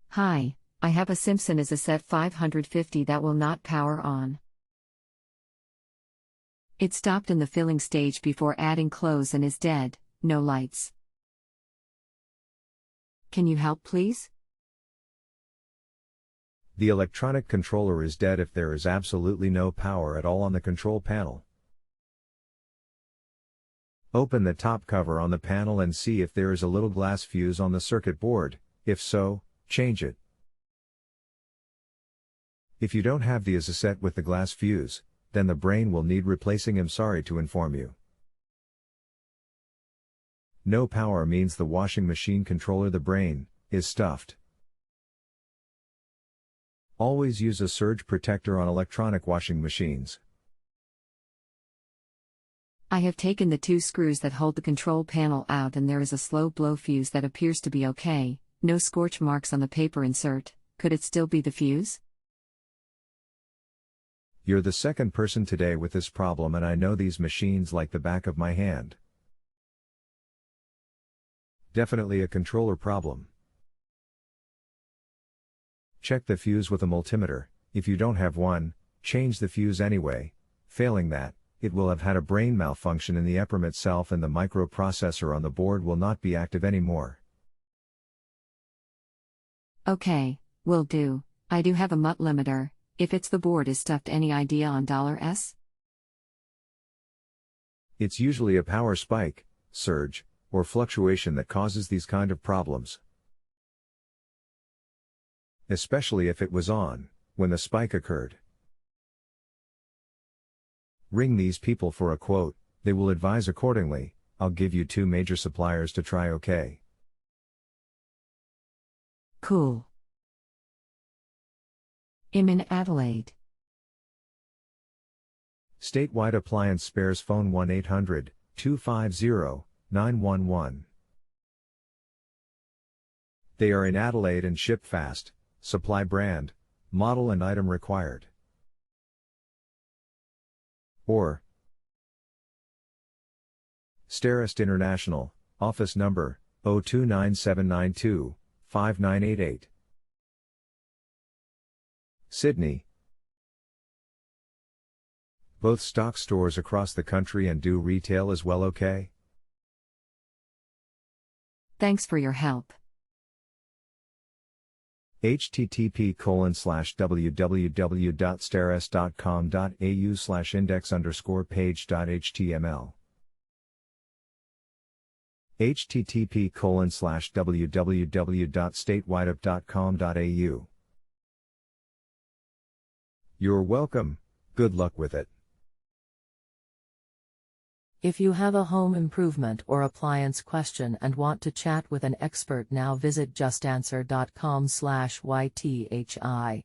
Hi, I have a Simpson Eziset 550 that will not power on. It stopped in the filling stage before adding clothes and is dead, no lights. Can you help please? The electronic controller is dead if there is absolutely no power at all on the control panel. Open the top cover on the panel and see if there is a little glass fuse on the circuit board. If so, change it. If you don't have the Eziset with the glass fuse, then the brain will need replacing. I'm sorry to inform you. No power means the washing machine controller, the brain, is stuffed. Always use a surge protector on electronic washing machines. I have taken the two screws that hold the control panel out and there is a slow blow fuse that appears to be okay, no scorch marks on the paper insert. Could it still be the fuse? You're the second person today with this problem, and I know these machines like the back of my hand. Definitely a controller problem. Check the fuse with a multimeter. If you don't have one, change the fuse anyway. Failing that, it will have had a brain malfunction in the EPROM itself and the microprocessor on the board will not be active anymore. Okay, will do. I do have a MUT limiter. If it's the board is stuffed, any idea on $S? It's usually a power spike, surge, or fluctuation that causes these kind of problems. Especially if it was on, when the spike occurred. Ring these people for a quote, they will advise accordingly. I'll give you 2 major suppliers to try, okay? Cool. I'm in Adelaide. Statewide appliance spares phone 1-800-250-911. They are in Adelaide and ship fast. Supply brand, model and item required. Or Starest International, office number 029792-5988. Sydney. Both stock stores across the country and do retail as well, okay? Thanks for your help. http://www.starest.com.au/index_page.html http://www.statewideup.com.au. You're welcome, good luck with it. If you have a home improvement or appliance question and want to chat with an expert now, visit JustAnswer.com/YTHI.